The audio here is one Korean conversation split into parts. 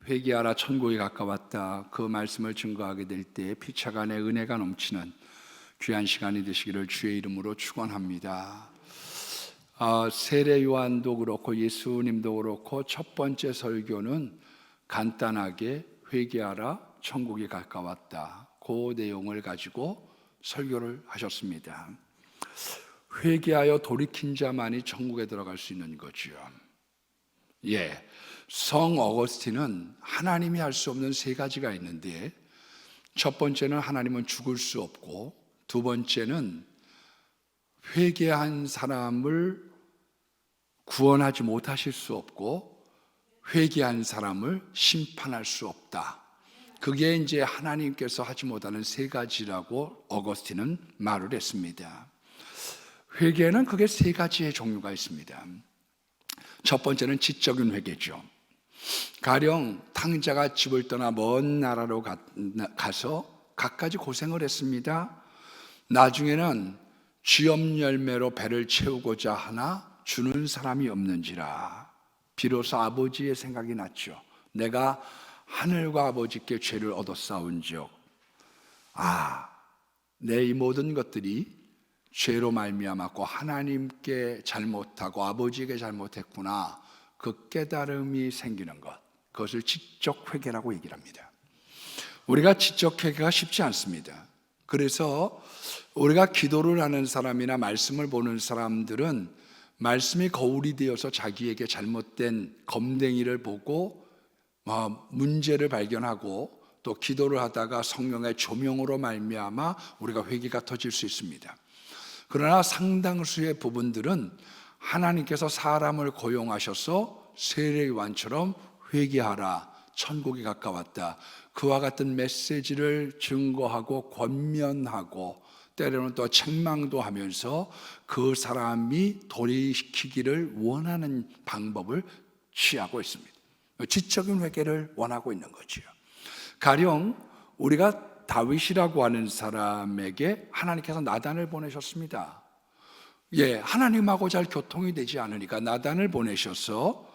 회개하라 천국이 가까웠다. 그 말씀을 증거하게 될 때 피차간의 은혜가 넘치는 귀한 시간이 되시기를 주의 이름으로 축원합니다. 세례 요한도 그렇고 예수님도 그렇고 첫 번째 설교는 간단하게 회개하라 천국이 가까웠다. 그 내용을 가지고 설교를 하셨습니다. 회개하여 돌이킨 자만이 천국에 들어갈 수 있는 거죠. 성 어거스틴은 하나님이 할 수 없는 세 가지가 있는데, 첫 번째는 하나님은 죽을 수 없고, 두 번째는 회개한 사람을 구원하지 못하실 수 없고, 회개한 사람을 심판할 수 없다. 그게 이제 하나님께서 하지 못하는 세 가지라고 어거스틴은 말을 했습니다. 회개는 그게 세 가지의 종류가 있습니다. 첫 번째는 지적인 회개죠. 가령 탕자가 집을 떠나 먼 나라로 가서 갖가지 고생을 했습니다. 나중에는 쥐엄 열매로 배를 채우고자 하나 주는 사람이 없는지라 비로소 아버지의 생각이 났죠. 내가 하늘과 아버지께 죄를 얻었사온즉 내 이 모든 것들이 죄로 말미암았고 하나님께 잘못하고 아버지에게 잘못했구나, 그 깨달음이 생기는 것, 그것을 지적 회개라고 얘기를 합니다. 우리가 지적 회개가 쉽지 않습니다. 그래서 우리가 기도를 하는 사람이나 말씀을 보는 사람들은 말씀이 거울이 되어서 자기에게 잘못된 검댕이를 보고 문제를 발견하고, 또 기도를 하다가 성령의 조명으로 말미암아 우리가 회개가 터질 수 있습니다. 그러나 상당수의 부분들은 하나님께서 사람을 고용하셔서 세례 요한처럼 회개하라 천국이 가까웠다, 그와 같은 메시지를 증거하고 권면하고 때로는 또 책망도 하면서 그 사람이 돌이키기를 원하는 방법을 취하고 있습니다. 지적인 회개를 원하고 있는 거죠. 가령 우리가 다윗이라고 하는 사람에게 하나님께서 나단을 보내셨습니다. 하나님하고 잘 교통이 되지 않으니까 나단을 보내셔서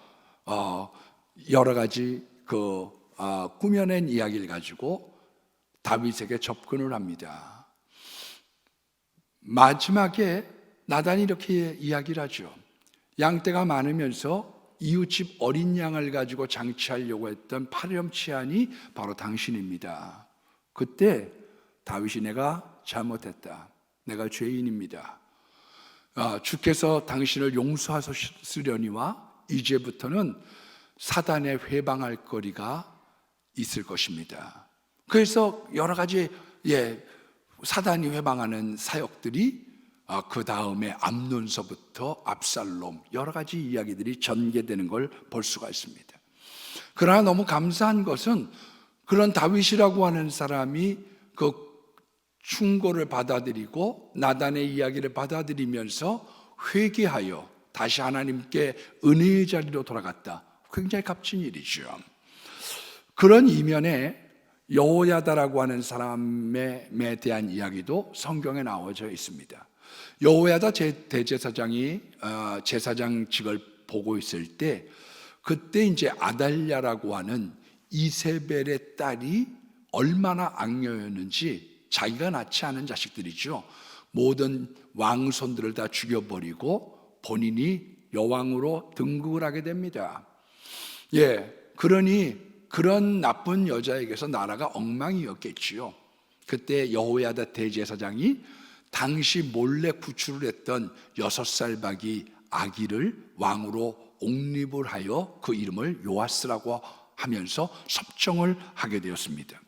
여러 가지 꾸며낸 이야기를 가지고 다윗에게 접근을 합니다. 마지막에 나단이 이렇게 이야기를 하죠. 양떼가 많으면서 이웃집 어린 양을 가지고 장치하려고 했던 파렴치한이 바로 당신입니다. 그때 다윗이 내가 잘못했다, 내가 죄인입니다, 주께서 당신을 용서하시려니와 이제부터는 사단에 회방할 거리가 있을 것입니다. 그래서 여러 가지 사단이 회방하는 사역들이 그 다음에 암논서부터 압살롬, 여러 가지 이야기들이 전개되는 걸 볼 수가 있습니다. 그러나 너무 감사한 것은 그런 다윗이라고 하는 사람이 그 충고를 받아들이고 나단의 이야기를 받아들이면서 회개하여 다시 하나님께 은혜의 자리로 돌아갔다. 굉장히 값진 일이죠. 그런 이면에 여호야다라고 하는 사람에 대한 이야기도 성경에 나와져 있습니다. 여호야다 대제사장이 제사장직을 보고 있을 때, 그때 이제 아달랴라고 하는 이세벨의 딸이 얼마나 악녀였는지, 자기가 낳지 않은 자식들이죠, 모든 왕손들을 다 죽여버리고 본인이 여왕으로 등극을 하게 됩니다. 그러니 그런 나쁜 여자에게서 나라가 엉망이었겠지요. 그때 여호야다 대제사장이 당시 몰래 구출을 했던 6살박이 아기를 왕으로 옹립을 하여 그 이름을 요아스라고 하면서 섭정을 하게 되었습니다.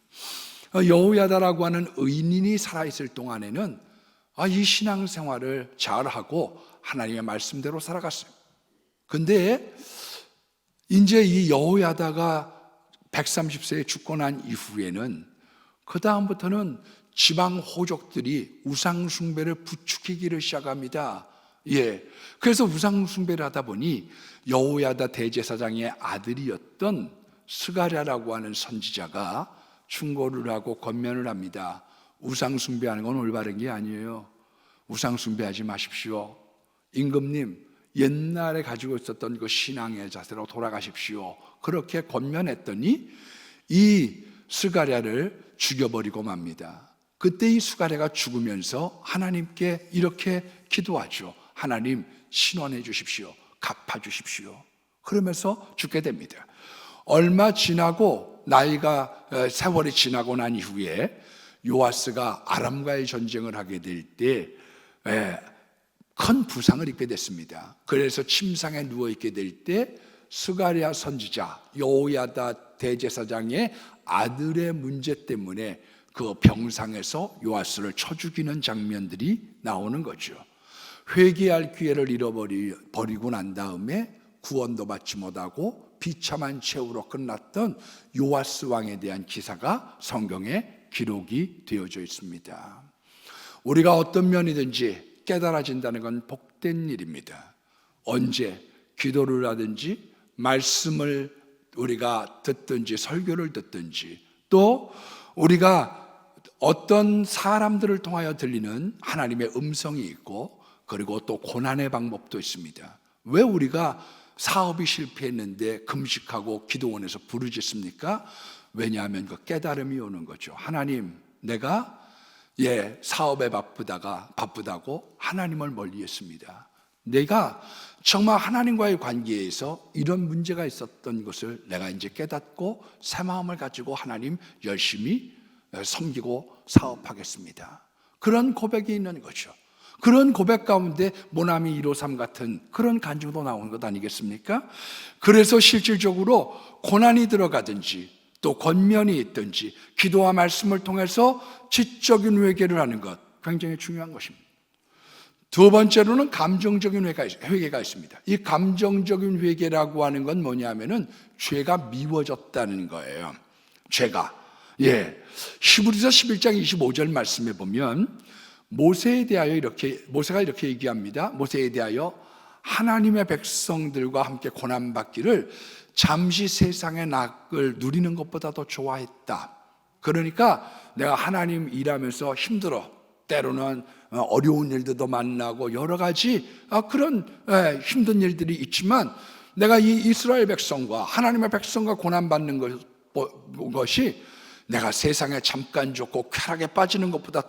여호야다라고 하는 의인이 살아있을 동안에는 이 신앙생활을 잘하고 하나님의 말씀대로 살아갔어요. 근데 이제 이 여호야다가 130세에 죽고 난 이후에는 그 다음부터는 지방 호족들이 우상숭배를 부추기기를 시작합니다. 그래서 우상숭배를 하다 보니 여호야다 대제사장의 아들이었던 스가랴라고 하는 선지자가 충고를 하고 권면을 합니다. 우상숭배하는 건 올바른 게 아니에요. 우상숭배하지 마십시오. 임금님, 옛날에 가지고 있었던 그 신앙의 자세로 돌아가십시오. 그렇게 권면했더니 이 스가랴를 죽여버리고 맙니다. 그때 이 스가랴가 죽으면서 하나님께 이렇게 기도하죠. 하나님, 신원해 주십시오. 갚아 주십시오. 그러면서 죽게 됩니다. 얼마 지나고 세월이 지나고 난 이후에 요아스가 아람과의 전쟁을 하게 될 때 큰 부상을 입게 됐습니다. 그래서 침상에 누워있게 될 때 스가랴 선지자 여호야다 대제사장의 아들의 문제 때문에 그 병상에서 요아스를 쳐 죽이는 장면들이 나오는 거죠. 회개할 기회를 잃어버리고 난 다음에 구원도 받지 못하고 비참한 최후로 끝났던 요아스 왕에 대한 기사가 성경에 기록이 되어져 있습니다. 우리가 어떤 면이든지 깨달아진다는 건 복된 일입니다. 언제 기도를 하든지 말씀을 우리가 듣든지 설교를 듣든지 또 우리가 어떤 사람들을 통하여 들리는 하나님의 음성이 있고 그리고 또 고난의 방법도 있습니다. 왜 우리가 사업이 실패했는데 금식하고 기도원에서 부르짖습니까? 왜냐하면 그 깨달음이 오는 거죠. 하나님, 내가 사업에 바쁘다고 하나님을 멀리했습니다. 내가 정말 하나님과의 관계에서 이런 문제가 있었던 것을 내가 이제 깨닫고 새 마음을 가지고 하나님 열심히 섬기고 사업하겠습니다. 그런 고백이 있는 거죠. 그런 고백 가운데 모나미 153 같은 그런 간증도 나오는 것 아니겠습니까? 그래서 실질적으로 고난이 들어가든지 또 권면이 있든지 기도와 말씀을 통해서 지적인 회개를 하는 것 굉장히 중요한 것입니다. 두 번째로는 감정적인 회개가 있습니다. 이 감정적인 회개라고 하는 건 뭐냐면은 죄가 미워졌다는 거예요. 죄가. 히브리서 11장 25절 말씀에 보면 모세가 이렇게 얘기합니다. 모세에 대하여 하나님의 백성들과 함께 고난받기를 잠시 세상의 낙을 누리는 것보다 더 좋아했다. 그러니까 내가 하나님 일하면서 힘들어. 때로는 어려운 일들도 만나고 여러 가지 그런 힘든 일들이 있지만 내가 이 이스라엘 백성과 하나님의 백성과 고난받는 것이 내가 세상에 잠깐 좋고 쾌락에 빠지는 것보다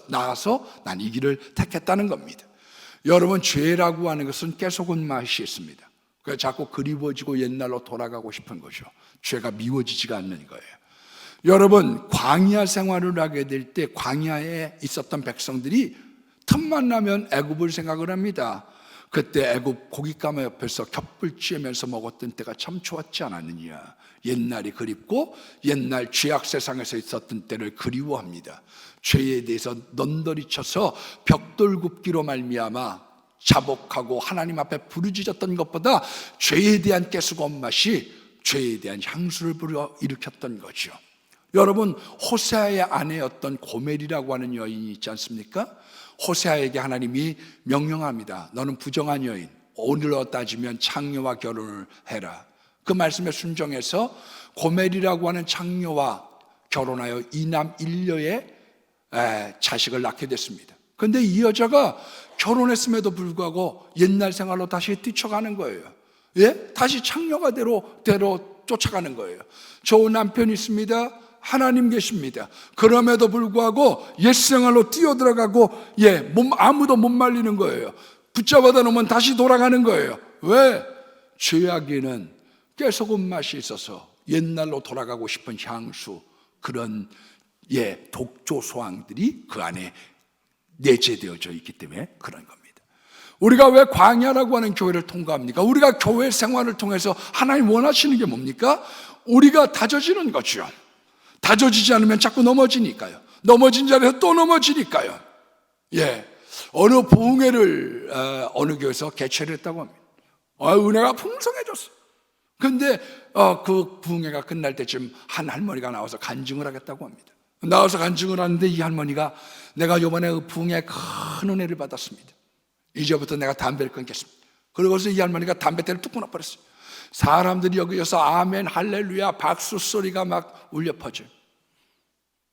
나아서 난 이 길을 택했다는 겁니다. 여러분, 죄라고 하는 것은 깨소금 맛이 있습니다. 그래서 자꾸 그리워지고 옛날로 돌아가고 싶은 거죠. 죄가 미워지지가 않는 거예요. 여러분, 광야 생활을 하게 될 때 광야에 있었던 백성들이 틈만 나면 애굽을 생각을 합니다. 그때 애굽 고깃가마 옆에서 겹불 쬐면서 먹었던 때가 참 좋았지 않았느냐. 옛날이 그립고 옛날 죄악 세상에서 있었던 때를 그리워합니다. 죄에 대해서 넌더리 쳐서 벽돌 굽기로 말미암아 자복하고 하나님 앞에 부르짖었던 것보다 죄에 대한 깨수건 맛이 죄에 대한 향수를 불러일으켰던 거죠. 여러분, 호세아의 아내였던 고멜이라고 하는 여인이 있지 않습니까? 호세아에게 하나님이 명령합니다. 너는 부정한 여인, 오늘로 따지면 창녀와 결혼을 해라. 그 말씀에 순종해서 고멜이라고 하는 창녀와 결혼하여 이남 일녀의 자식을 낳게 됐습니다. 그런데 이 여자가 결혼했음에도 불구하고 옛날 생활로 다시 뛰쳐가는 거예요. 다시 창녀가 대로 쫓아가는 거예요. 좋은 남편이 있습니다. 하나님 계십니다. 그럼에도 불구하고 옛 생활로 뛰어들어가고 아무도 못 말리는 거예요. 붙잡아다 놓으면 다시 돌아가는 거예요. 왜? 죄악에는 깨소금 맛이 있어서 옛날로 돌아가고 싶은 향수, 그런 독조 소황들이 그 안에 내재되어져 있기 때문에 그런 겁니다. 우리가 왜 광야라고 하는 교회를 통과합니까? 우리가 교회 생활을 통해서 하나님 원하시는 게 뭡니까? 우리가 다져지는 거죠. 다져지지 않으면 자꾸 넘어지니까요. 넘어진 자리에서 또 넘어지니까요. 어느 부흥회를 어느 교회에서 개최를 했다고 합니다. 은혜가 풍성해졌어요. 그런데 그 부흥회가 끝날 때쯤 한 할머니가 나와서 간증을 하겠다고 합니다. 나와서 간증을 하는데 이 할머니가 내가 이번에 그 부흥회에 큰 은혜를 받았습니다. 이제부터 내가 담배를 끊겠습니다. 그러고서 이 할머니가 담배대를 뚝 끊어버렸어요. 사람들이 여기서 아멘, 할렐루야, 박수 소리가 막 울려 퍼져요.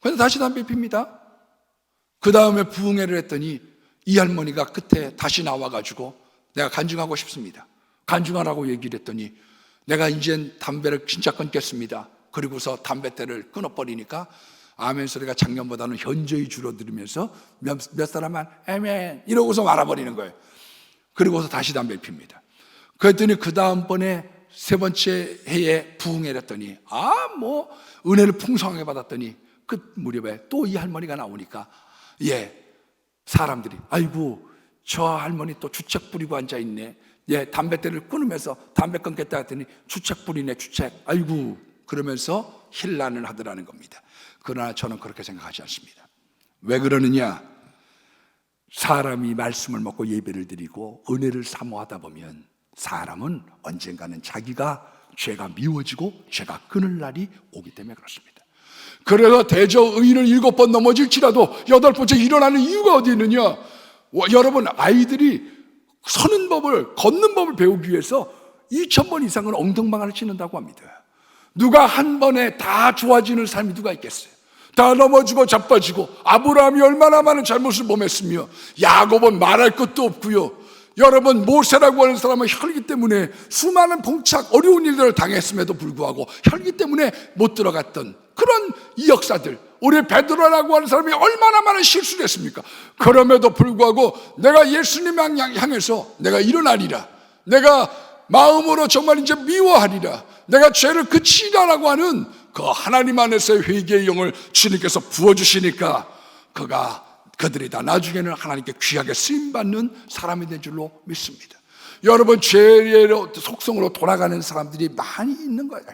그래서 다시 담배 핍니다. 그 다음에 부흥회를 했더니 이 할머니가 끝에 다시 나와가지고 내가 간증하고 싶습니다. 간증하라고 얘기를 했더니 내가 이젠 담배를 진짜 끊겠습니다. 그리고서 담뱃대를 끊어버리니까 아멘 소리가 작년보다는 현저히 줄어들면서 몇 사람만 아멘 이러고서 말아버리는 거예요. 그리고서 다시 담배를 핍니다. 그랬더니 그 다음번에 세 번째 해에 부흥회를 했더니 뭐 은혜를 풍성하게 받았더니 그 무렵에 또 이 할머니가 나오니까 사람들이 아이고 저 할머니 또 주책 부리고 앉아있네. 담뱃대를 끊으면서 담배 끊겠다 했더니 주책 부리네 주책. 아이고 그러면서 힐난을 하더라는 겁니다. 그러나 저는 그렇게 생각하지 않습니다. 왜 그러느냐? 사람이 말씀을 먹고 예배를 드리고 은혜를 사모하다 보면 사람은 언젠가는 자기가 죄가 미워지고 죄가 끊을 날이 오기 때문에 그렇습니다. 그래서 대저 의인은 7번 넘어질지라도 8번째 일어나는 이유가 어디 있느냐? 여러분 아이들이 서는 법을 걷는 법을 배우기 위해서 2000번 이상은 엉덩방아를 치는다고 합니다. 누가 한 번에 다 좋아지는 삶이 누가 있겠어요? 다 넘어지고 자빠지고 아브라함이 얼마나 많은 잘못을 범했으며 야곱은 말할 것도 없고요. 여러분 모세라고 하는 사람은 혈기 때문에 수많은 봉착 어려운 일들을 당했음에도 불구하고 혈기 때문에 못 들어갔던 그런 이 역사들, 우리 베드로라고 하는 사람이 얼마나 많은 실수를 했습니까? 그럼에도 불구하고 내가 예수님 향해서 내가 일어나리라, 내가 마음으로 정말 이제 미워하리라, 내가 죄를 그치리라라고 하는 그 하나님 안에서의 회개의 영을 주님께서 부어주시니까 그들이 다 나중에는 하나님께 귀하게 쓰임받는 사람이 된 줄로 믿습니다. 여러분 죄의 속성으로 돌아가는 사람들이 많이 있는 거예요.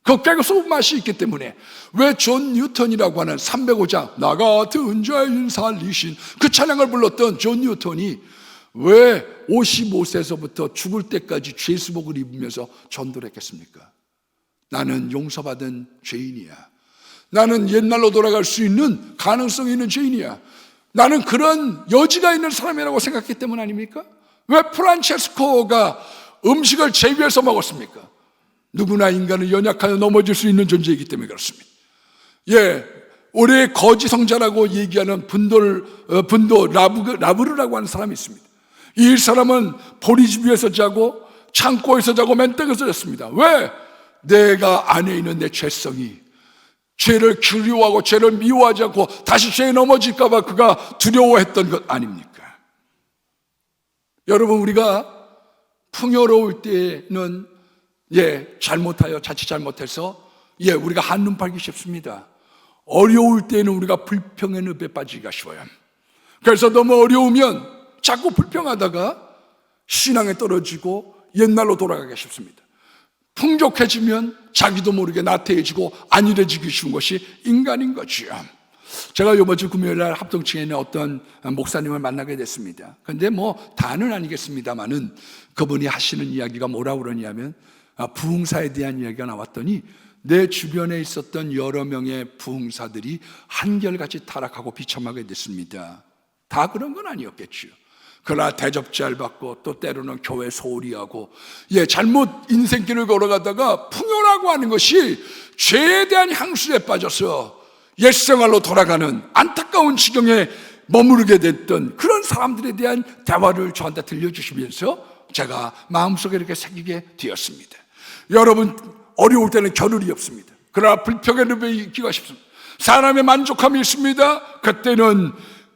그 깨끗한 맛이 있기 때문에 왜 존 뉴턴이라고 하는 305장 나 같은 죄인 살리신 그 찬양을 불렀던 존 뉴턴이 왜 55세에서부터 죽을 때까지 죄수복을 입으면서 전도를 했겠습니까? 나는 용서받은 죄인이야. 나는 옛날로 돌아갈 수 있는 가능성이 있는 죄인이야. 나는 그런 여지가 있는 사람이라고 생각했기 때문 아닙니까? 왜 프란체스코가 음식을 제비해서 먹었습니까? 누구나 인간은 연약하여 넘어질 수 있는 존재이기 때문에 그렇습니다. 우리 거지 성자라고 얘기하는 분도 라브르라고 하는 사람이 있습니다. 이 사람은 보리집 위에서 자고 창고에서 자고 맨땅에서 잤습니다. 왜? 내가 안에 있는 내 죄성이 죄를 두려워하고 죄를 미워하지 않고 다시 죄에 넘어질까 봐 그가 두려워했던 것 아닙니까? 여러분 우리가 풍요로울 때는 자칫 잘못해서 우리가 한눈 팔기 쉽습니다. 어려울 때는 우리가 불평의 늪에 빠지기가 쉬워요. 그래서 너무 어려우면 자꾸 불평하다가 신앙에 떨어지고 옛날로 돌아가기 쉽습니다. 풍족해지면 자기도 모르게 나태해지고 안일해지기 쉬운 것이 인간인 거지요. 제가 이번 주 금요일날 합동층에 있는 어떤 목사님을 만나게 됐습니다. 그런데 다는 아니겠습니다만은 그분이 하시는 이야기가 뭐라고 그러냐면 부흥사에 대한 이야기가 나왔더니 내 주변에 있었던 여러 명의 부흥사들이 한결같이 타락하고 비참하게 됐습니다. 다 그런 건 아니었겠죠. 그러나 대접잘 받고 또 때로는 교회 소홀히하고 잘못 인생길을 걸어가다가 풍요라고 하는 것이 죄에 대한 향수에 빠져서 옛생활로 돌아가는 안타까운 지경에 머무르게 됐던 그런 사람들에 대한 대화를 저한테 들려주시면서 제가 마음속에 이렇게 새기게 되었습니다. 여러분 어려울 때는 겨를이 없습니다. 그러나 불평의 늪에 있기가 쉽습니다. 사람의 만족함이 있습니다. 그때는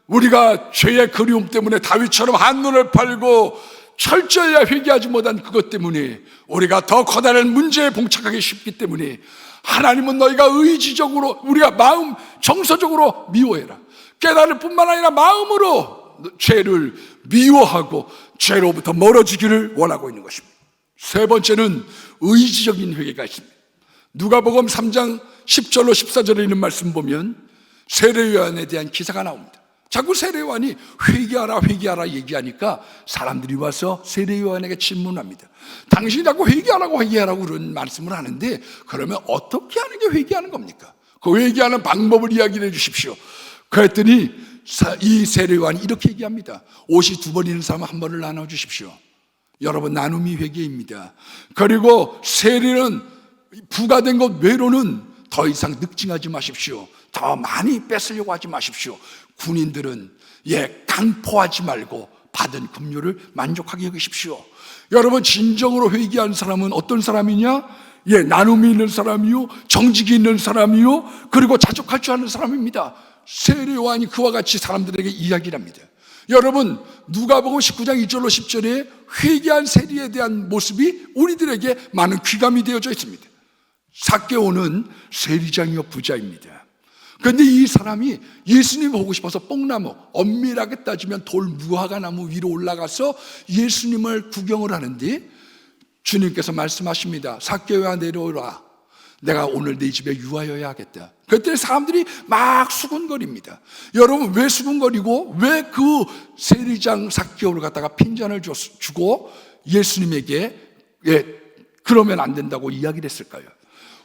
우리가 죄의 그리움 때문에 다윗처럼 한눈을 팔고 철저히 회개하지 못한 그것 때문에 우리가 더 커다란 문제에 봉착하기 쉽기 때문에 하나님은 너희가 의지적으로 우리가 마음 정서적으로 미워해라. 깨달을 뿐만 아니라 마음으로 죄를 미워하고 죄로부터 멀어지기를 원하고 있는 것입니다. 세 번째는 의지적인 회개가 있습니다. 누가복음 3장 10절로 14절에 있는 말씀 보면 세례요한에 대한 기사가 나옵니다. 자꾸 세례요한이 회개하라 얘기하니까 사람들이 와서 세례요한에게 질문합니다. 당신이 자꾸 회개하라고 그런 말씀을 하는데 그러면 어떻게 하는 게 회개하는 겁니까? 그 회개하는 방법을 이야기해 주십시오. 그랬더니 이 세례요한이 이렇게 얘기합니다. 옷이 2번 있는 사람은 1번을 나눠주십시오. 여러분 나눔이 회개입니다. 그리고 세례는 부과된 것 외로는 더 이상 늑증하지 마십시오. 더 많이 뺏으려고 하지 마십시오. 군인들은 강포하지 말고 받은 급료를 만족하게 여기십시오. 여러분, 진정으로 회개한 사람은 어떤 사람이냐? 나눔이 있는 사람이요, 정직이 있는 사람이요, 그리고 자족할 줄 아는 사람입니다. 세례 요한이 그와 같이 사람들에게 이야기를 합니다. 여러분, 누가복음 19장 1절로 10절에 회개한 세리에 대한 모습이 우리들에게 많은 귀감이 되어져 있습니다. 삭개오는 세리장이요 부자입니다. 그런데 이 사람이 예수님을 보고 싶어서 뽕나무, 엄밀하게 따지면 돌 무화과 나무 위로 올라가서 예수님을 구경을 하는데 주님께서 말씀하십니다. 삭개오야, 내려오라. 내가 오늘 네 집에 유하여야 하겠다. 그때 사람들이 막 수군거립니다. 여러분, 왜 수군거리고 왜 그 세리장 삭개오를 갖다가 핀잔을 주고 예수님에게 그러면 안 된다고 이야기를 했을까요?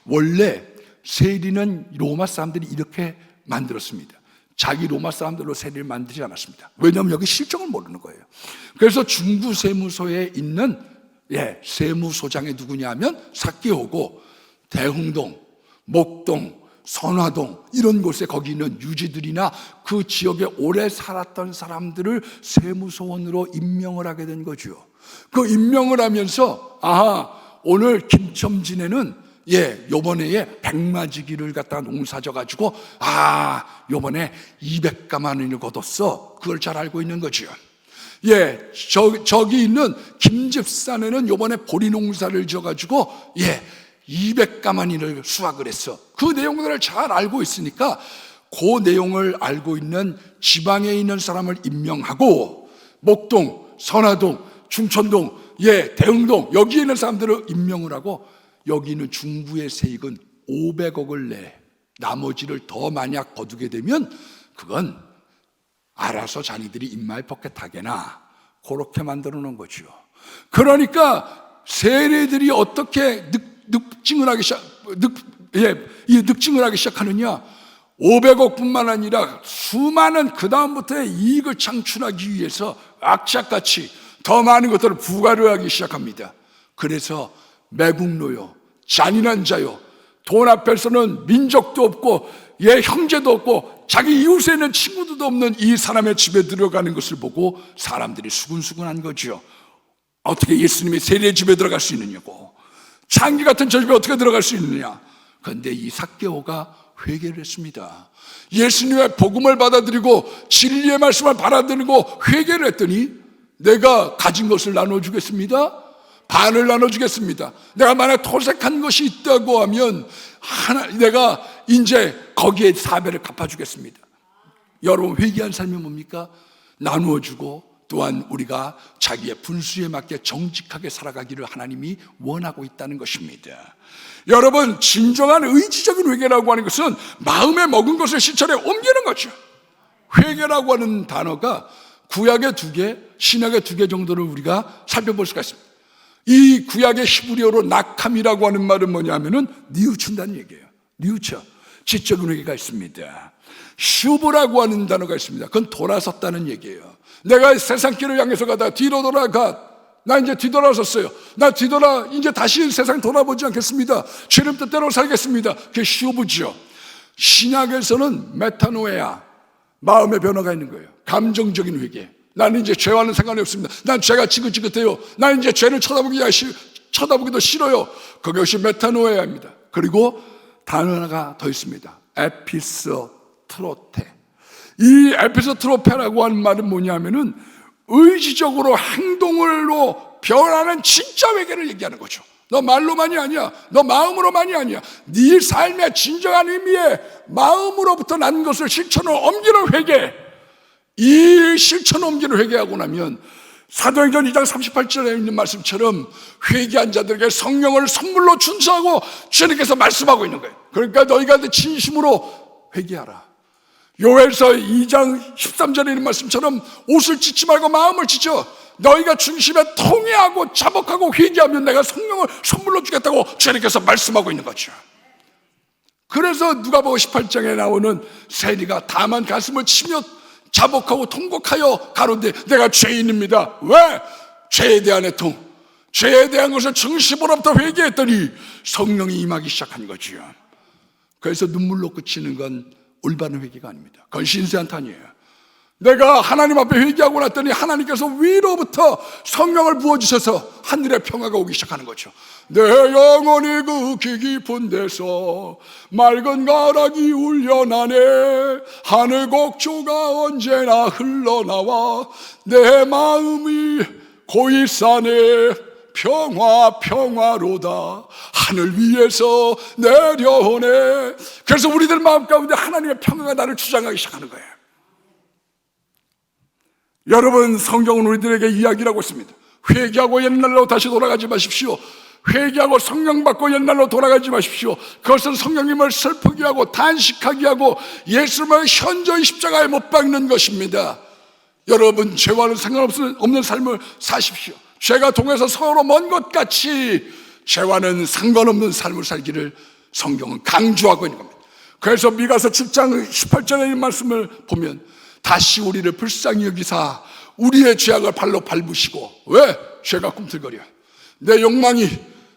원래 세리는 로마 사람들이 이렇게 만들었습니다. 자기 로마 사람들로 세리를 만들지 않았습니다. 왜냐하면 여기 실정을 모르는 거예요. 그래서 중구세무소에 있는 세무소장이 누구냐 하면 삭개오고, 대흥동, 목동, 선화동 이런 곳에 거기 있는 유지들이나 그 지역에 오래 살았던 사람들을 세무소원으로 임명을 하게 된 거죠. 그 임명을 하면서 오늘 김첨진에는 요번에 백마지기를 갖다가 농사져 가지고 요번에 200가만 원을 거뒀어. 그걸 잘 알고 있는 거죠. 저기 있는 김집산에는 요번에 보리 농사를 져 가지고 200가마니를 수확을 했어. 그 내용들을 잘 알고 있으니까 그 내용을 알고 있는 지방에 있는 사람을 임명하고, 목동, 선화동, 충천동, 대흥동 여기에 있는 사람들을 임명을 하고, 여기 있는 중부의 세익은 500억을 내. 나머지를 더 만약 거두게 되면 그건 알아서 자기들이 입마에 포켓하게나 그렇게 만들어 놓은 거죠. 그러니까 세례들이 어떻게 늑증을 하기 시작하느냐? 500억뿐만 아니라 수많은 그 다음부터의 이익을 창출하기 위해서 악착같이 더 많은 것들을 부과를 하기 시작합니다. 그래서 매국노요, 잔인한 자요, 돈 앞에서는 민족도 없고 형제도 없고 자기 이웃에 있는 친구도 없는 이 사람의 집에 들어가는 것을 보고 사람들이 수근수근한 거죠. 어떻게 예수님이 세리의 집에 들어갈 수 있느냐고, 창기 같은 저 집에 어떻게 들어갈 수 있느냐. 그런데 이 삭개오가 회개를 했습니다. 예수님의 복음을 받아들이고 진리의 말씀을 받아들이고 회개를 했더니, 내가 가진 것을 나눠주겠습니다. 반을 나눠주겠습니다. 내가 만약 토색한 것이 있다고 하면 내가 이제 거기에 4배를 갚아주겠습니다. 여러분, 회개한 삶이 뭡니까? 나누어주고, 또한 우리가 자기의 분수에 맞게 정직하게 살아가기를 하나님이 원하고 있다는 것입니다. 여러분, 진정한 의지적인 회개라고 하는 것은 마음에 먹은 것을 실천에 옮기는 거죠. 회개라고 하는 단어가 구약의 2개, 신약의 2개 정도를 우리가 살펴볼 수가 있습니다. 이 구약의 히브리어로 낙함이라고 하는 말은 뭐냐면은 뉘우친다는 얘기예요. 뉘우쳐. 지적인 회개가 있습니다. 슈브라고 하는 단어가 있습니다. 그건 돌아섰다는 얘기예요. 내가 세상길을 향해서 가다가 뒤로 돌아가. 나 이제 뒤돌아섰어요. 나 이제 다시 세상 돌아보지 않겠습니다. 주님 뜻대로 살겠습니다. 그게 슈브죠. 신약에서는 메타노에아, 마음의 변화가 있는 거예요. 감정적인 회개. 나는 이제 죄와는 상관이 없습니다. 난 죄가 지긋지긋해요. 난 이제 죄를 쳐다보기도 싫어요. 그것이 메타노에아입니다. 그리고 단어 하나가 더 있습니다. 에피스트로테. 이 에피스트로페라고 하는 말은 뭐냐면은 의지적으로 행동으로 변하는 진짜 회개를 얘기하는 거죠. 너 말로만이 아니야. 너 마음으로만이 아니야. 네 삶의 진정한 의미에 마음으로부터 난 것을 실천으로 옮기는 회개. 이 실천 옮기는 회개하고 나면 사도행전 2장 38절에 있는 말씀처럼 회개한 자들에게 성령을 선물로 준수하고 주님께서 말씀하고 있는 거예요. 그러니까 너희가 진심으로 회개하라. 요엘서 2장 13절에 있는 말씀처럼 옷을 찢지 말고 마음을 찢어. 너희가 중심에 통회하고 자복하고 회개하면 내가 성령을 선물로 주겠다고 주님께서 말씀하고 있는 거죠. 그래서 누가복음 18장에 나오는 세리가 다만 가슴을 치며 자복하고 통곡하여 가로되 내가 죄인입니다. 왜? 죄에 대한 애통, 죄에 대한 것을 중심으로부터 회개했더니 성령이 임하기 시작한 거지요. 그래서 눈물로 그치는 건 올바른 회개가 아닙니다. 그건 신세한탄이에요. 내가 하나님 앞에 회개하고 났더니 하나님께서 위로부터 성령을 부어주셔서 하늘의 평화가 오기 시작하는 거죠. 내 영혼이 그 깊은 데서 맑은 가락이 울려나네. 하늘 곡조가 언제나 흘러나와 내 마음이 고일산에 평화로다. 하늘 위에서 내려오네. 그래서 우리들 마음 가운데 하나님의 평화가 나를 주장하기 시작하는 거예요. 여러분, 성경은 우리들에게 이야기를 하고 있습니다. 회개하고 옛날로 다시 돌아가지 마십시오. 회개하고 성령 받고 옛날로 돌아가지 마십시오. 그것은 성령님을 슬프게 하고 단식하게 하고 예수님을 현저히 십자가에 못 박는 것입니다. 여러분, 죄와는 상관없는 삶을 사십시오. 죄가 동에서 서로 먼 것 같이 죄와는 상관없는 삶을 살기를 성경은 강조하고 있는 겁니다. 그래서 미가서 7장 18절의 말씀을 보면 다시 우리를 불쌍히 여기사 우리의 죄악을 발로 밟으시고, 왜? 죄가 꿈틀거려. 내 욕망이,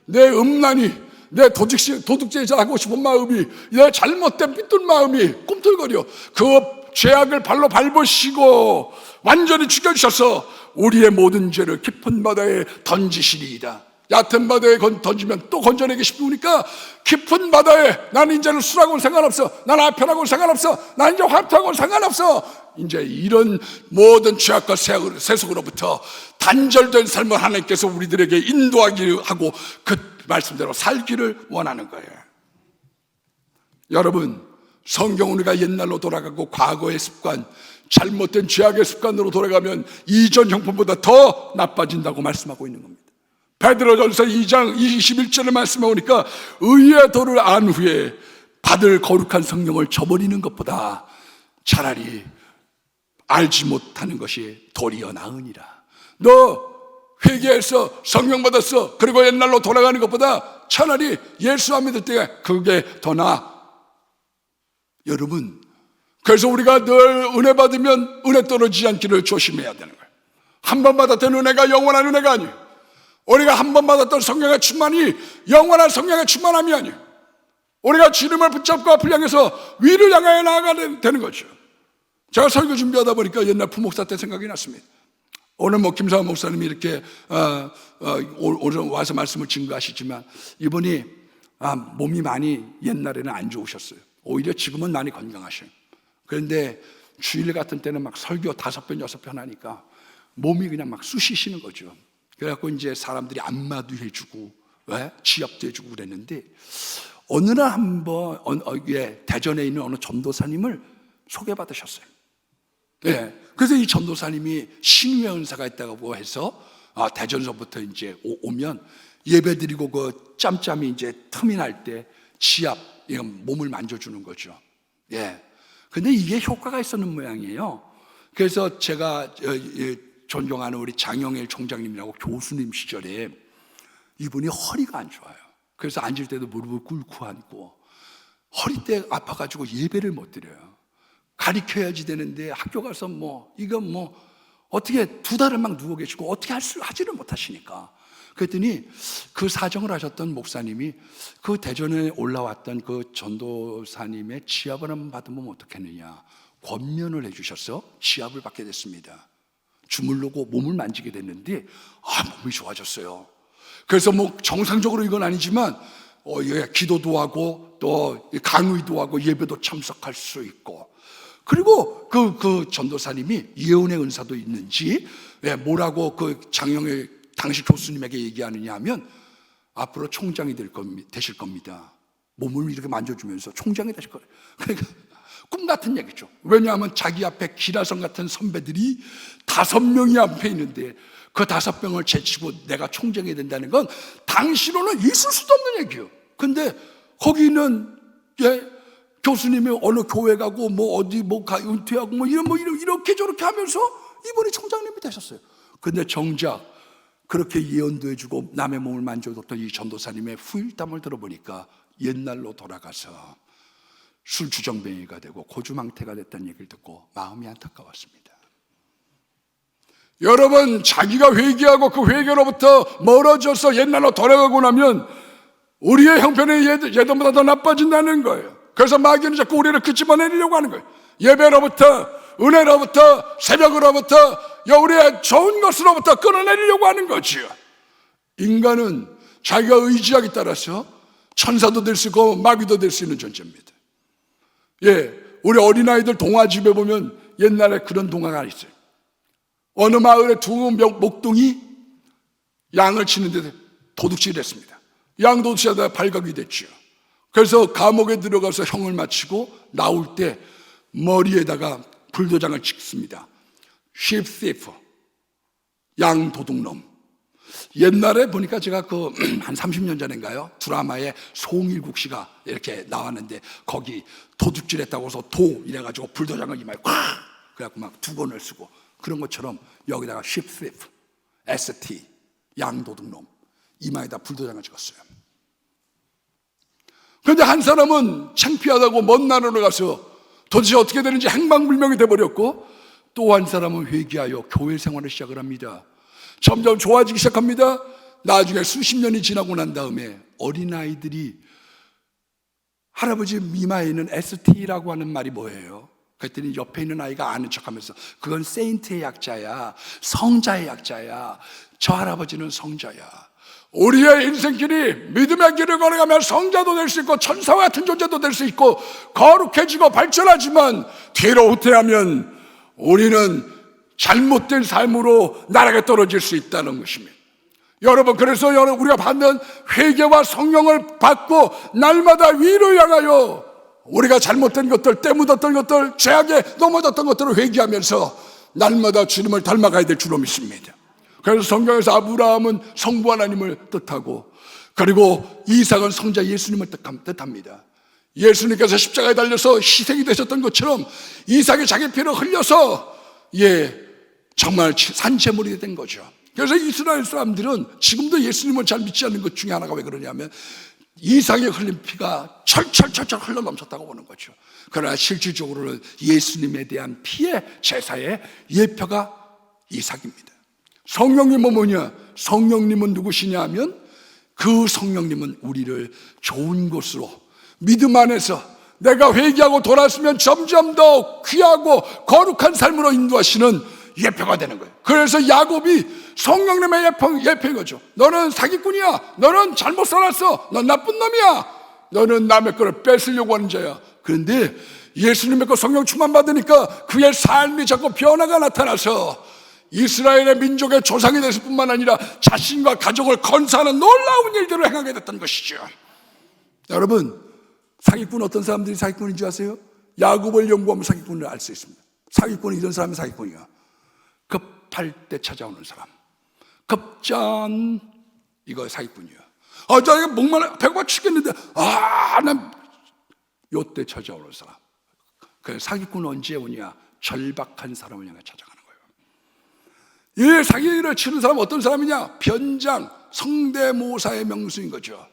내 음란이, 내 도둑질자 하고 싶은 마음이, 내 잘못된 삐뚤 마음이 꿈틀거려. 그 죄악을 발로 밟으시고 완전히 죽여주셔서 우리의 모든 죄를 깊은 바다에 던지시리이다. 얕은 바다에 던지면 또 건져내기 쉽으니까 깊은 바다에, 나는 이제는 술하고는 상관없어, 나는 아편하고는 상관없어, 나는 이제 화투하고는 상관없어, 이제 이런 모든 죄악과 세속으로부터 단절된 삶을 하나님께서 우리들에게 인도하기 하고 그 말씀대로 살기를 원하는 거예요. 여러분, 성경은 우리가 옛날로 돌아가고 과거의 습관, 잘못된 죄악의 습관으로 돌아가면 이전 형편보다 더 나빠진다고 말씀하고 있는 겁니다. 베드로전서 2장 21절의 말씀에 오니까 의의 도를 안 후에 받을 거룩한 성령을 저버리는 것보다 차라리 알지 못하는 것이 도리어 나으니라. 너 회개해서 성령 받았어, 그리고 옛날로 돌아가는 것보다 차라리 예수 안 믿을 때 그게 더 나아. 여러분, 그래서 우리가 늘 은혜 받으면 은혜 떨어지지 않기를 조심해야 되는 거예요. 한 번 받았던 은혜가 영원한 은혜가 아니에요. 우리가 한 번 받았던 성령의 충만이 영원한 성령의 충만함이 아니에요. 우리가 주님을 붙잡고 앞을 향해서 위를 향하여 나아가야 되는 거죠. 제가 설교 준비하다 보니까 옛날 부목사 때 생각이 났습니다. 오늘 김사원 목사님이 이렇게 오늘 와서 말씀을 증거하시지만 이분이 몸이 많이 옛날에는 안 좋으셨어요. 오히려 지금은 많이 건강하셔요. 그런데 주일 같은 때는 막 설교 5번 6번 하니까 몸이 그냥 막 쑤시시는 거죠. 그래갖고 이제 사람들이 안마도 해주고, 왜? 지압도 해주고 그랬는데 어느 날 한번 대전에 있는 어느 전도사님을 소개받으셨어요. 예. 그래서 이 전도사님이 신유의 은사가 있다고 해서 대전서부터 이제 오면 예배드리고 그 짬짬이 이제 틈이 날 때 지압, 몸을 만져주는 거죠. 예. 근데 이게 효과가 있었는 모양이에요. 그래서 제가 존경하는 우리 장영일 총장님이라고 교수님 시절에 이분이 허리가 안 좋아요. 그래서 앉을 때도 무릎을 꿇고 앉고 허리띠 아파가지고 예배를 못 드려요. 가르쳐야지 되는데 학교 가서 어떻게 2달을 막 누워 계시고 어떻게 하지를 못하시니까. 그랬더니 그 사정을 하셨던 목사님이 그 대전에 올라왔던 그 전도사님의 지압을 한번 받으면 어떻겠느냐, 권면을 해주셔서 지압을 받게 됐습니다. 주물르고 몸을 만지게 됐는데 몸이 좋아졌어요. 그래서 정상적으로 이건 아니지만 기도도 하고 또 강의도 하고 예배도 참석할 수 있고, 그리고 그 전도사님이 예언의 은사도 있는지 뭐라고 그 장영일 당시 교수님에게 얘기하느냐 하면 앞으로 총장이 되실 겁니다. 몸을 이렇게 만져주면서 총장이 되실 거예요. 그러니까 꿈 같은 얘기죠. 왜냐하면 자기 앞에 기라성 같은 선배들이 5명이 앞에 있는데 그 5명을 제치고 내가 총장이 된다는 건 당시로는 있을 수도 없는 얘기예요. 근데 거기는 교수님이 어느 교회 가고 어디 은퇴하고 이렇게 저렇게 하면서 이분이 총장님이 되셨어요. 근데 정작 그렇게 예언도 해주고 남의 몸을 만져줬던 이 전도사님의 후일담을 들어보니까 옛날로 돌아가서 술주정뱅이가 되고 고주망태가 됐다는 얘기를 듣고 마음이 안타까웠습니다. 여러분, 자기가 회개하고 그 회개로부터 멀어져서 옛날로 돌아가고 나면 우리의 형편이 예전보다 더 나빠진다는 거예요. 그래서 마귀는 자꾸 우리를 끄집어내려고 하는 거예요. 예배로부터 은혜로부터, 새벽으로부터, 우리의 좋은 것으로부터 끊어내려고 하는 거지요. 인간은 자기가 의지하기에 따라서 천사도 될 수 있고 마귀도 될 수 있는 존재입니다. 우리 어린아이들 동화집에 보면 옛날에 그런 동화가 있어요. 어느 마을에 두 목동이 양을 치는데 도둑질을 했습니다. 양 도둑질하다가 발각이 됐죠. 그래서 감옥에 들어가서 형을 마치고 나올 때 머리에다가 불도장을 찍습니다. Sheep thief, 양 도둑놈. 옛날에 보니까 제가 한 30년 전인가요? 드라마에 송일국 씨가 이렇게 나왔는데 거기 도둑질했다고 해서 도 이래가지고 불도장을 이마에 콱! 그래갖고 막 두 권을 쓰고 그런 것처럼 여기다가 sheep thief, ST, 양 도둑놈 이마에다 불도장을 찍었어요. 그런데 한 사람은 창피하다고 먼 나라로 가서 도대체 어떻게 되는지 행방불명이 돼버렸고, 또 한 사람은 회개하여 교회 생활을 시작을 합니다. 점점 좋아지기 시작합니다. 나중에 수십 년이 지나고 난 다음에 어린아이들이 할아버지 이마에는 ST라고 하는 말이 뭐예요? 그랬더니 옆에 있는 아이가 아는 척하면서 그건 세인트의 약자야, 성자의 약자야. 저 할아버지는 성자야. 우리의 인생길이 믿음의 길을 걸어가면 성자도 될 수 있고 천사와 같은 존재도 될 수 있고 거룩해지고 발전하지만 뒤로 후퇴하면 우리는 잘못된 삶으로 나락에 떨어질 수 있다는 것입니다. 여러분, 그래서 우리가 받는 회개와 성령을 받고 날마다 위로 향하여 우리가 잘못된 것들, 때묻었던 것들, 죄악에 넘어졌던 것들을 회개하면서 날마다 주님을 닮아가야 될 줄로 믿습니다. 그래서 성경에서 아브라함은 성부 하나님을 뜻하고, 그리고 이삭은 성자 예수님을 뜻합니다. 예수님께서 십자가에 달려서 희생이 되셨던 것처럼 이삭이 자기 피를 흘려서 정말 산채물이 된 거죠. 그래서 이스라엘 사람들은 지금도 예수님을 잘 믿지 않는 것 중에 하나가 왜 그러냐면 이삭이 흘린 피가 철철철철 흘러 넘쳤다고 보는 거죠. 그러나 실질적으로는 예수님에 대한 피의 제사의 예표가 이삭입니다. 성령님은 뭐냐? 성령님은 누구시냐 하면 그 성령님은 우리를 좋은 곳으로 믿음 안에서 내가 회개하고 돌아서면 점점 더 귀하고 거룩한 삶으로 인도하시는 예표가 되는 거예요. 그래서 야곱이 성령님의 예표인 거죠. 너는 사기꾼이야. 너는 잘못 살았어. 넌 나쁜 놈이야. 너는 남의 거를 뺏으려고 하는 자야. 그런데 예수님의 거 성령 충만 받으니까 그의 삶이 자꾸 변화가 나타나서 이스라엘의 민족의 조상이 됐을 뿐만 아니라 자신과 가족을 건사하는 놀라운 일들을 행하게 됐던 것이죠. 여러분, 사기꾼 어떤 사람들이 사기꾼인 줄 아세요? 야곱을 연구하면 사기꾼을 알 수 있습니다. 사기꾼은 이런 사람이 사기꾼이야. 급할 때 찾아오는 사람. 급전, 이거 사기꾼이야. 저 이거 목말라 배고파 죽겠는데 난 요때 찾아오는 사람. 그 사기꾼은 언제 오냐? 절박한 사람을 향해 찾아가는 거예요. 이 사기를 치는 사람은 어떤 사람이냐? 변장, 성대모사의 명수인 거죠.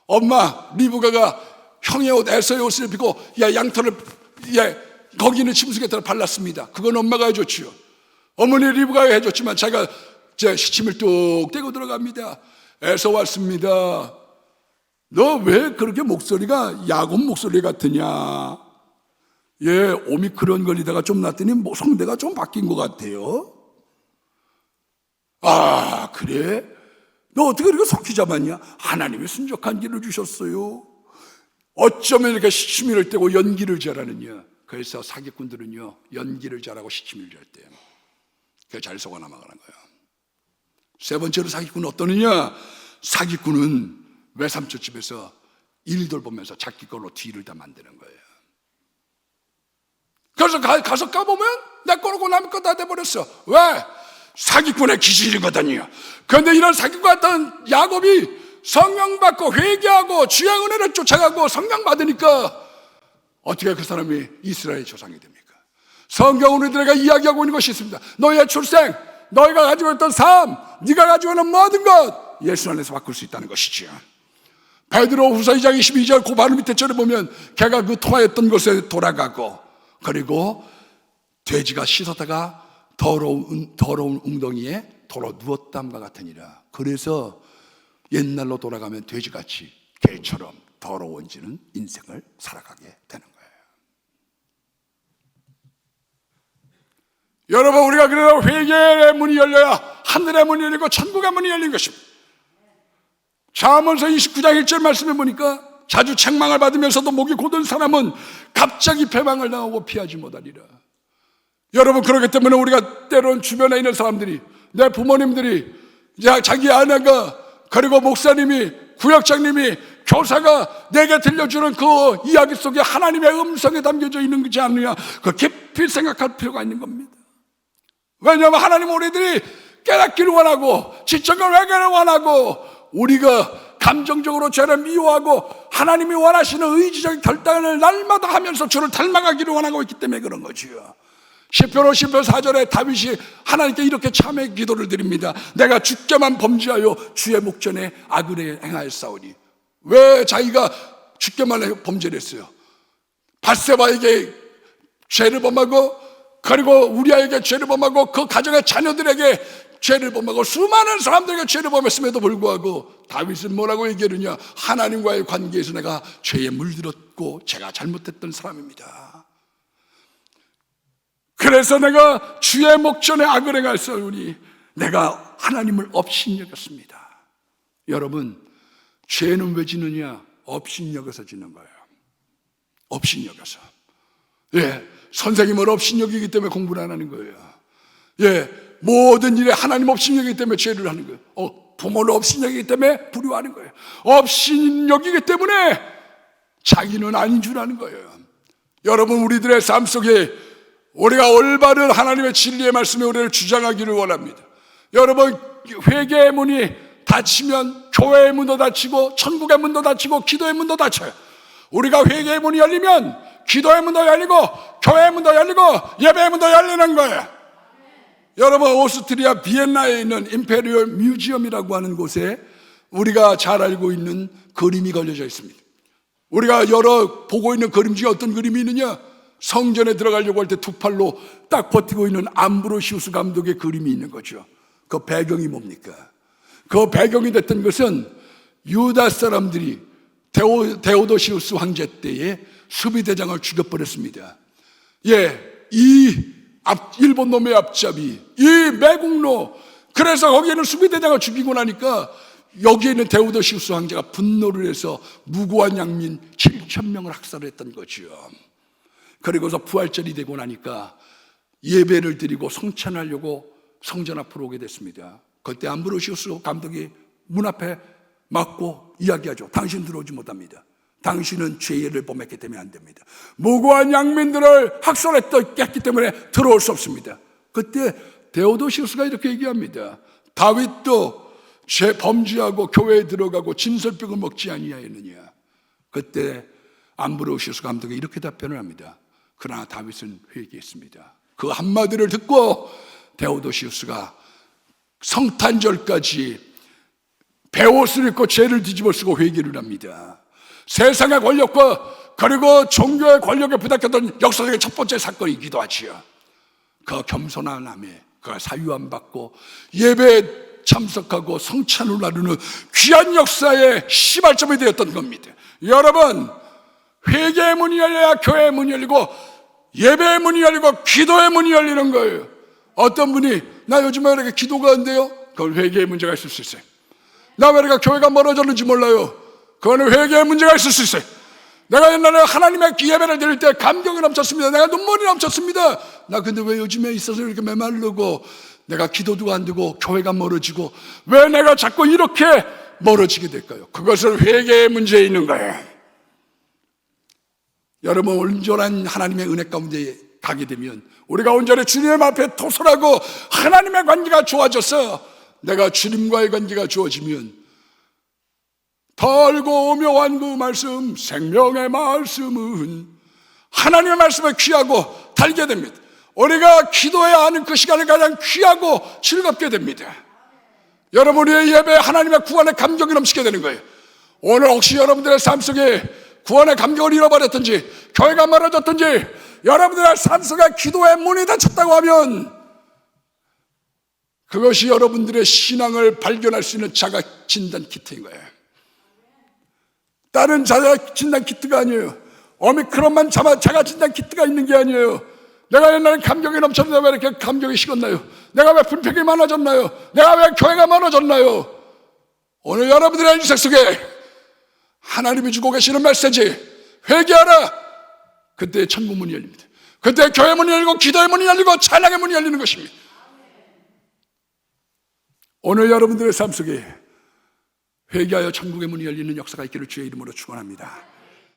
엄마 리브가가 형의 옷 에서의 옷을 입고 양털을 거기는 침수개털을 발랐습니다. 그건 엄마가 해줬지요. 어머니 리브가 해줬지만 자기가 시침을 뚝 떼고 들어갑니다. 에서 왔습니다. 너 왜 그렇게 목소리가 야곱 목소리 같으냐? 오미크론 걸리다가 좀 났더니 성대가 좀 바뀐 것 같아요. 그래? 너 어떻게 그렇게 속히 잡았냐? 하나님이 순적한 길을 주셨어요. 어쩌면 이렇게 시치미를 떼고 연기를 잘하느냐? 그래서 사기꾼들은요, 연기를 잘하고 시치미를 잘 떼요. 그게 잘 속아 남아가는 거예요. 세 번째로 사기꾼은 어떠느냐? 사기꾼은 외삼촌집에서 일 돌보면서 자기 걸로 뒤를 다 만드는 거예요. 그래서 가서 까보면 내 거라고 남의 거 다 돼버렸어. 왜? 사기꾼의 기질이거든요. 그런데 이런 사기꾼 같은 야곱이 성령 받고 회개하고 주의 은혜를 쫓아가고 성령 받으니까 어떻게 그 사람이 이스라엘 조상이 됩니까? 성경은 우리들에게 이야기하고 있는 것이 있습니다. 너희의 출생, 너희가 가지고 있던 삶, 네가 가지고 있는 모든 것 예수 안에서 바꿀 수 있다는 것이죠. 베드로 후서 2장 22절 그 바로 밑에 절에 보면 걔가 그 통하였던 곳에 돌아가고, 그리고 돼지가 씻었다가 더러운 웅덩이에 돌아 누웠담과 같으니라. 그래서 옛날로 돌아가면 돼지같이 개처럼 더러워지는 인생을 살아가게 되는 거예요. 여러분, 우리가 그래서 회개의 문이 열려야 하늘의 문이 열리고 천국의 문이 열린 것입니다. 잠언서 29장 1절 말씀에 보니까 자주 책망을 받으면서도 목이 곧은 사람은 갑자기 패망을 당하고 피하지 못하리라. 여러분, 그렇기 때문에 우리가 때론 주변에 있는 사람들이, 내 부모님들이, 자기 아내가, 그리고 목사님이, 구역장님이, 교사가 내게 들려주는 그 이야기 속에 하나님의 음성이 담겨져 있는 거지 않느냐, 그 깊이 생각할 필요가 있는 겁니다. 왜냐하면 하나님은 우리들이 깨닫기를 원하고 지적인 회개를 원하고, 우리가 감정적으로 죄를 미워하고 하나님이 원하시는 의지적인 결단을 날마다 하면서 주를 닮아가기를 원하고 있기 때문에 그런 거지요. 시편 50편 4절에 다윗이 하나님께 이렇게 참회 기도를 드립니다. 내가 주께만 범죄하여 주의 목전에 악을 행하였사오니. 왜 자기가 주께만 범죄를 했어요? 밧세바에게 죄를 범하고, 그리고 우리아에게 죄를 범하고, 그 가정의 자녀들에게 죄를 범하고, 수많은 사람들에게 죄를 범했음에도 불구하고 다윗은 뭐라고 얘기하느냐? 하나님과의 관계에서 내가 죄에 물들었고 제가 잘못했던 사람입니다. 그래서 내가 주의 목전에 악을 행하였사오니 내가 하나님을 업신여겼습니다. 여러분, 죄는 왜 지느냐? 업신여겨서 지는 거예요. 업신여겨서. 예, 선생님을 업신여기기 때문에 공부를 안 하는 거예요. 예, 모든 일에 하나님 업신여기기 때문에 죄를 하는 거예요. 부모를 업신여기기 때문에 불효하는 거예요. 업신여기기 때문에 자기는 아닌 줄 아는 거예요. 여러분, 우리들의 삶 속에 우리가 올바른 하나님의 진리의 말씀에 우리를 주장하기를 원합니다. 여러분, 회개의 문이 닫히면 교회의 문도 닫히고 천국의 문도 닫히고 기도의 문도 닫혀요. 우리가 회개의 문이 열리면 기도의 문도 열리고 교회의 문도 열리고 예배의 문도 열리는 거예요. 여러분, 오스트리아 비엔나에 있는 임페리얼 뮤지엄이라고 하는 곳에 우리가 잘 알고 있는 그림이 걸려져 있습니다. 우리가 보고 있는 그림 중에 어떤 그림이 있느냐? 성전에 들어가려고 할 때 두 팔로 딱 버티고 있는 암브로시우스 감독의 그림이 있는 거죠. 그 배경이 뭡니까? 그 배경이 됐던 것은 유다 사람들이 데오도시우스 황제 때에 수비대장을 죽여버렸습니다. 예, 일본 놈의 앞잡이, 이 매국노. 그래서 거기에는 수비대장을 죽이고 나니까 여기에 있는 데오도시우스 황제가 분노를 해서 무고한 양민 7,000명을 학살했던 거죠. 그리고서 부활절이 되고 나니까 예배를 드리고 성찬하려고 성전 앞으로 오게 됐습니다. 그때 암브로시우스 감독이 문 앞에 막고 이야기하죠. 당신 들어오지 못합니다. 당신은 죄를 범했기 때문에 안 됩니다. 무고한 양민들을 학살했기 때문에 들어올 수 없습니다. 그때 데오도시우스가 이렇게 얘기합니다. 다윗도 죄 범죄하고 교회에 들어가고 진설병을 먹지 아니하였느냐. 그때 암브로시우스 감독이 이렇게 답변을 합니다. 그러나 다윗은 회개했습니다. 그 한마디를 듣고 데오도시우스가 성탄절까지 베옷을 입고 죄를 뒤집어 쓰고 회개를 합니다. 세상의 권력과 그리고 종교의 권력에 부닥쳤던 역사적인 첫 번째 사건이기도 하지요. 그 겸손한 남에 그 사유함 받고 예배에 참석하고 성찬을 나누는 귀한 역사의 시발점이 되었던 겁니다. 여러분, 회개의 문이 열려야 교회의 문이 열리고 예배의 문이 열리고 기도의 문이 열리는 거예요. 어떤 분이 나 요즘에 왜 이렇게 기도가 안 돼요? 그건 회개의 문제가 있을 수 있어요. 나 왜 이렇게 교회가 멀어졌는지 몰라요. 그거는 회개의 문제가 있을 수 있어요. 내가 옛날에 하나님의 예배를 드릴 때 감격이 넘쳤습니다. 내가 눈물이 넘쳤습니다. 나 근데 왜 요즘에 있어서 이렇게 메마르고 내가 기도도 안 되고 교회가 멀어지고 왜 내가 자꾸 이렇게 멀어지게 될까요? 그것은 회개의 문제에 있는 거예요. 여러분, 온전한 하나님의 은혜 가운데 가게 되면 우리가 온전히 주님 앞에 토설하고 하나님의 관계가 좋아져서 내가 주님과의 관계가 좋아지면 달고 오묘한 그 말씀, 생명의 말씀은 하나님의 말씀을 귀하고 달게 됩니다. 우리가 기도해야 하는 그 시간을 가장 귀하고 즐겁게 됩니다. 여러분의 예배에 하나님의 구원의 감격이 넘치게 되는 거예요. 오늘 혹시 여러분들의 삶 속에 구원의 감격을 잃어버렸든지 교회가 멀어졌든지 여러분들의 삶 속에 기도의 문이 닫혔다고 하면 그것이 여러분들의 신앙을 발견할 수 있는 자가 진단 키트인 거예요. 다른 자가 진단 키트가 아니에요. 오미크론만 자가 진단 키트가 있는 게 아니에요. 내가 옛날에 감격이 넘쳤는데 왜 이렇게 감격이 식었나요? 내가 왜 불평이 많아졌나요? 내가 왜 교회가 많아졌나요? 오늘 여러분들의 인생 속에 하나님이 주고 계시는 메시지, 회개하라. 그때 천국 문이 열립니다. 그때 교회 문이 열리고 기도의 문이 열리고 찬양의 문이 열리는 것입니다. 오늘 여러분들의 삶 속에 회개하여 천국의 문이 열리는 역사가 있기를 주의 이름으로 축원합니다.